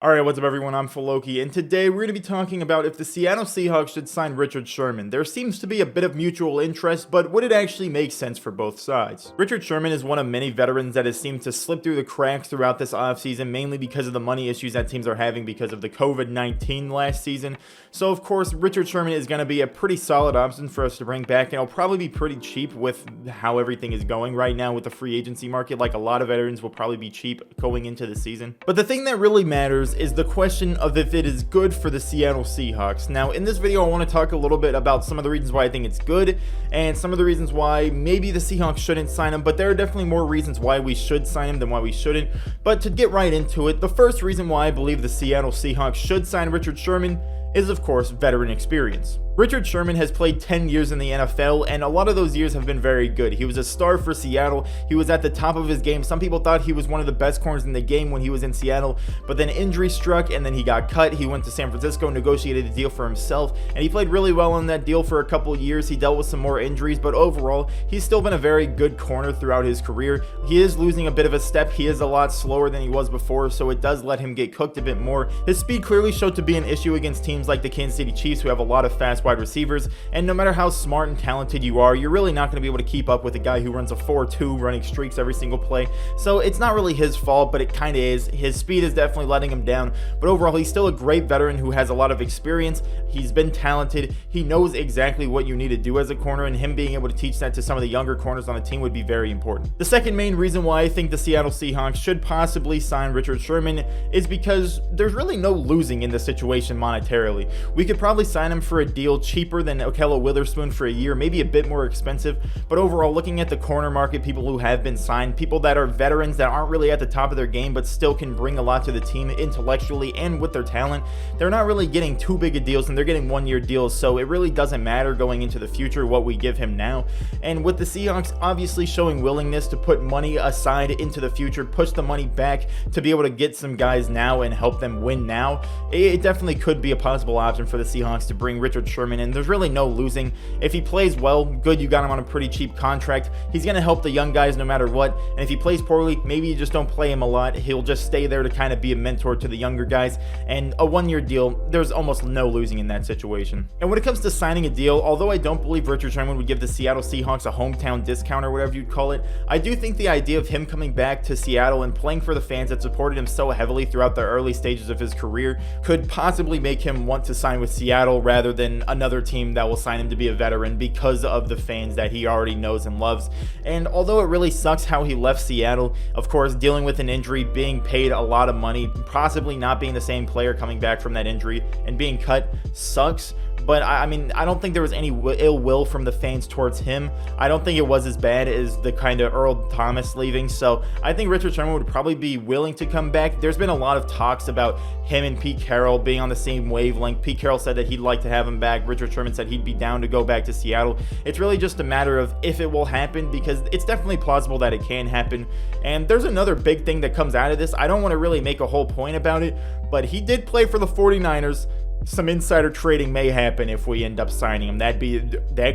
Alright, what's up everyone, I'm Filoki, and today we're going to be talking about if the Seattle Seahawks should sign Richard Sherman. There seems to be a bit of mutual interest, but would it actually make sense for both sides? Richard Sherman is one of many veterans that has seemed to slip through the cracks throughout this offseason, mainly because of the money issues that teams are having because of the COVID-19 last season. So of course, Richard Sherman is going to be a pretty solid option for us to bring back, and it'll probably be pretty cheap with how everything is going right now with the free agency market. Like, a lot of veterans will probably be cheap going into the season. But the thing that really matters is the question of if it is good for the Seattle Seahawks. Now, in this video, I want to talk a little bit about some of the reasons why I think it's good and some of the reasons why maybe the Seahawks shouldn't sign him, but there are definitely more reasons why we should sign him than why we shouldn't. But to get right into it, the first reason why I believe the Seattle Seahawks should sign Richard Sherman is, of course, veteran experience. Richard Sherman has played 10 years in the NFL, and a lot of those years have been very good. He was a star for Seattle. He was at the top of his game. Some people thought he was one of the best corners in the game when he was in Seattle, but then injury struck, and then he got cut. He went to San Francisco, negotiated a deal for himself, and he played really well on that deal for a couple years. He dealt with some more injuries, but overall, he's still been a very good corner throughout his career. He is losing a bit of a step. He is a lot slower than he was before, so it does let him get cooked a bit more. His speed clearly showed to be an issue against teams like the Kansas City Chiefs, who have a lot of fast wide receivers, and no matter how smart and talented you are, you're really not going to be able to keep up with a guy who runs a 4-2 running streaks every single play. So it's not really his fault, but it kind of is. His speed is definitely letting him down, but overall, he's still a great veteran who has a lot of experience. He's been talented. He knows exactly what you need to do as a corner, and him being able to teach that to some of the younger corners on the team would be very important. The second main reason why I think the Seattle Seahawks should possibly sign Richard Sherman is because there's really no losing in the situation monetarily. We could probably sign him for a deal cheaper than Okello Witherspoon for a year, maybe a bit more expensive, but overall, looking at the corner market, people who have been signed, people that are veterans that aren't really at the top of their game but still can bring a lot to the team intellectually and with their talent, they're not really getting too big of deals, and they're getting one-year deals, so it really doesn't matter going into the future what we give him now. And with the Seahawks obviously showing willingness to put money aside into the future, push the money back to be able to get some guys now and help them win now, it definitely could be a possible option for the Seahawks to bring Richard Sherman in. There's really no losing. If he plays well, good, you got him on a pretty cheap contract. He's going to help the young guys no matter what, and if he plays poorly, maybe you just don't play him a lot. He'll just stay there to kind of be a mentor to the younger guys, and a one-year deal, there's almost no losing in that situation. And when it comes to signing a deal, although I don't believe Richard Sherman would give the Seattle Seahawks a hometown discount or whatever you'd call it, I do think the idea of him coming back to Seattle and playing for the fans that supported him so heavily throughout the early stages of his career could possibly make him want to sign with Seattle rather than another team that will sign him to be a veteran because of the fans that he already knows and loves. And although it really sucks how he left Seattle, of course, dealing with an injury, being paid a lot of money, possibly not being the same player coming back from that injury, and being cut sucks. But I mean, I don't think there was any ill will from the fans towards him. I don't think it was as bad as the kind of Earl Thomas leaving. So I think Richard Sherman would probably be willing to come back. There's been a lot of talks about him and Pete Carroll being on the same wavelength. Pete Carroll said that he'd like to have him back. Richard Sherman said he'd be down to go back to Seattle. It's really just a matter of if it will happen, because it's definitely plausible that it can happen. And there's another big thing that comes out of this. I don't want to really make a whole point about it, but he did play for the 49ers. Some insider trading may happen if we end up signing him. That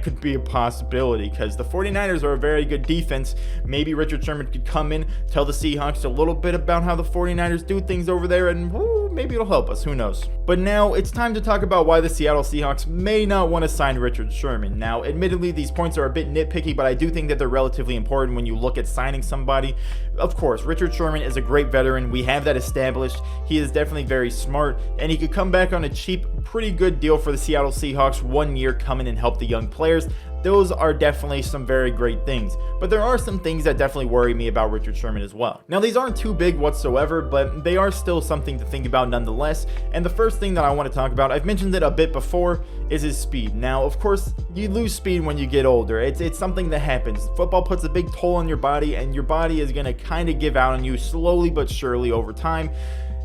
could be a possibility, because the 49ers are a very good defense. Maybe Richard Sherman could come in, tell the Seahawks a little bit about how the 49ers do things over there, and maybe it'll help us, who knows. But now it's time to talk about why the Seattle Seahawks may not want to sign Richard Sherman. Now, admittedly, these points are a bit nitpicky, but I do think that they're relatively important when you look at signing somebody. Of course, Richard Sherman is a great veteran. We have that established. He is definitely very smart, and he could come back on a cheap, pretty good deal for the Seattle Seahawks, 1 year, come in and help the young players. Those are definitely some very great things, but there are some things that definitely worry me about Richard Sherman as well. Now, these aren't too big whatsoever, but they are still something to think about nonetheless. And the first thing that I want to talk about, I've mentioned it a bit before, is his speed. Now, of course, you lose speed when you get older. It's something that happens. Football puts a big toll on your body, and your body is going to kind of give out on you slowly but surely over time.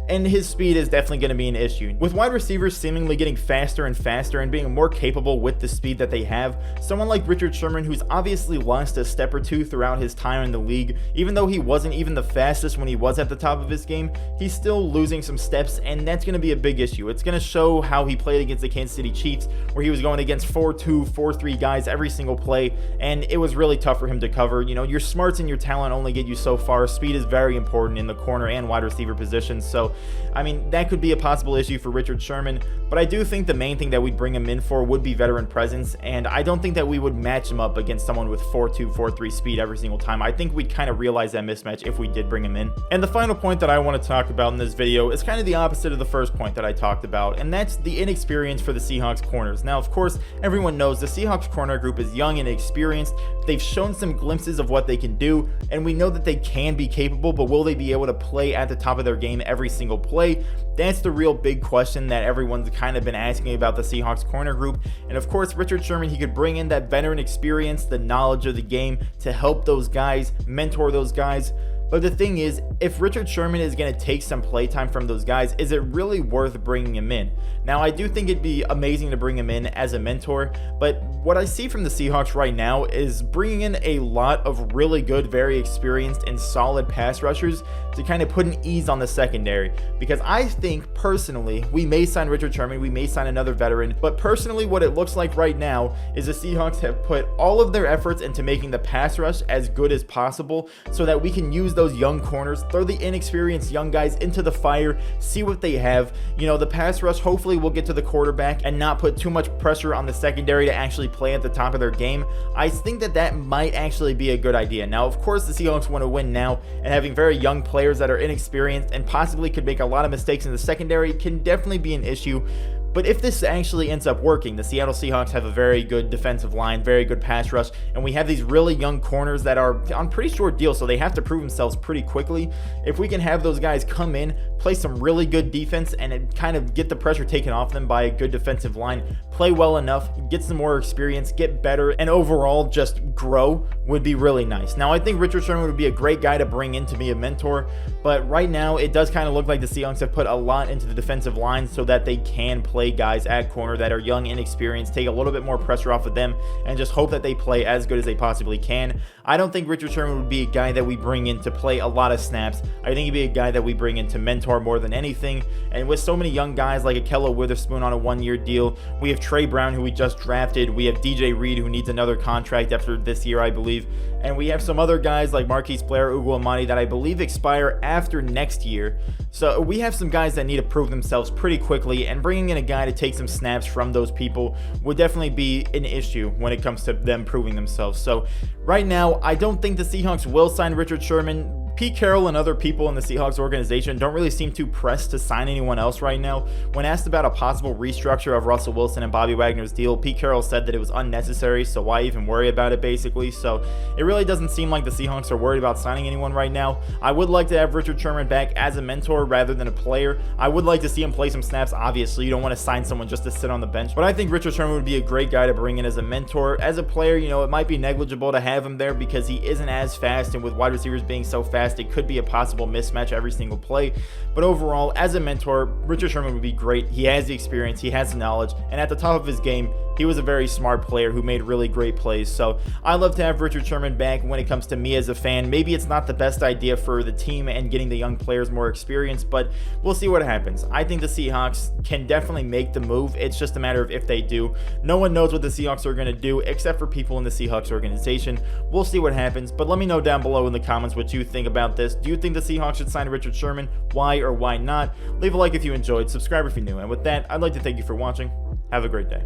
And his speed is definitely going to be an issue. With wide receivers seemingly getting faster and faster and being more capable with the speed that they have, someone like Richard Sherman, who's obviously lost a step or two throughout his time in the league, even though he wasn't even the fastest when he was at the top of his game, he's still losing some steps, and that's going to be a big issue. It's going to show how he played against the Kansas City Chiefs, where he was going against 4-2, 4-3 guys every single play, and it was really tough for him to cover. You know, your smarts and your talent only get you so far. Speed is very important in the corner and wide receiver positions, so I mean, that could be a possible issue for Richard Sherman, but I do think the main thing that we'd bring him in for would be veteran presence, and I don't think that we would match him up against someone with 4.2, 4.3 speed every single time. I think we'd kind of realize that mismatch if we did bring him in. And the final point that I want to talk about in this video is kind of the opposite of the first point that I talked about, and that's the inexperience for the Seahawks corners. Now, of course, everyone knows the Seahawks corner group is young and inexperienced. They've shown some glimpses of what they can do, and we know that they can be capable, but will they be able to play at the top of their game every single play? That's the real big question that everyone's kind of been asking about the Seahawks corner group. And of course, Richard Sherman, he could bring in that veteran experience, the knowledge of the game to help those guys, mentor those guys. But the thing is, if Richard Sherman is going to take some playtime from those guys, is it really worth bringing him in? Now, I do think it'd be amazing to bring him in as a mentor, but what I see from the Seahawks right now is bringing in a lot of really good, very experienced and solid pass rushers to kind of put an ease on the secondary. Because I think, personally, we may sign Richard Sherman, we may sign another veteran, but personally what it looks like right now is the Seahawks have put all of their efforts into making the pass rush as good as possible so that we can use those young corners, throw the inexperienced young guys into the fire, see what they have. You know, the pass rush hopefully will get to the quarterback and not put too much pressure on the secondary to actually play at the top of their game. I think that that might actually be a good idea. Now, of course, the Seahawks want to win now, and having very young players that are inexperienced and possibly could make a lot of mistakes in the secondary can definitely be an issue. But if this actually ends up working, the Seattle Seahawks have a very good defensive line, very good pass rush, and we have these really young corners that are on pretty short deals, so they have to prove themselves pretty quickly. If we can have those guys come in, play some really good defense, and kind of get the pressure taken off them by a good defensive line, play well enough, get some more experience, get better, and overall just grow, would be really nice. Now, I think Richard Sherman would be a great guy to bring in to be a mentor, but right now it does kind of look like the Seahawks have put a lot into the defensive line so that they can play guys at corner that are young and inexperienced, take a little bit more pressure off of them, and just hope that they play as good as they possibly can. I don't think Richard Sherman would be a guy that we bring in to play a lot of snaps. I think he'd be a guy that we bring in to mentor more than anything. And with so many young guys like Akello Witherspoon on a one-year deal, we have Trey Brown, who we just drafted, we have DJ Reed, who needs another contract after this year, I believe, and we have some other guys like Marquise Blair, Ugo Amadi, that I believe expire after next year. So we have some guys that need to prove themselves pretty quickly, and bringing in a guy to take some snaps from those people would definitely be an issue when it comes to them proving themselves. So right now, I don't think the Seahawks will sign Richard Sherman. Pete Carroll and other people in the Seahawks organization don't really seem too pressed to sign anyone else right now. When asked about a possible restructure of Russell Wilson and Bobby Wagner's deal, Pete Carroll said that it was unnecessary, so why even worry about it, basically. So it really doesn't seem like the Seahawks are worried about signing anyone right now. I would like to have Richard Sherman back as a mentor rather than a player. I would like to see him play some snaps. Obviously, you don't want to sign someone just to sit on the bench, but I think Richard Sherman would be a great guy to bring in as a mentor. As a player, you know, it might be negligible to have him there because he isn't as fast, and with wide receivers being so fast, it could be a possible mismatch every single play. But overall, as a mentor, Richard Sherman would be great. He has the experience, he has the knowledge, and at the top of his game, he was a very smart player who made really great plays. So I love to have Richard Sherman back. When it comes to me as a fan, maybe it's not the best idea for the team and getting the young players more experience, but we'll see what happens. I think the Seahawks can definitely make the move. It's just a matter of if they do. No one knows what the Seahawks are going to do except for people in the Seahawks organization. We'll see what happens, but let me know down below in the comments what you think about this. Do you think the Seahawks should sign Richard Sherman? Why or why not? Leave a like if you enjoyed, subscribe if you're new, and with that, I'd like to thank you for watching. Have a great day.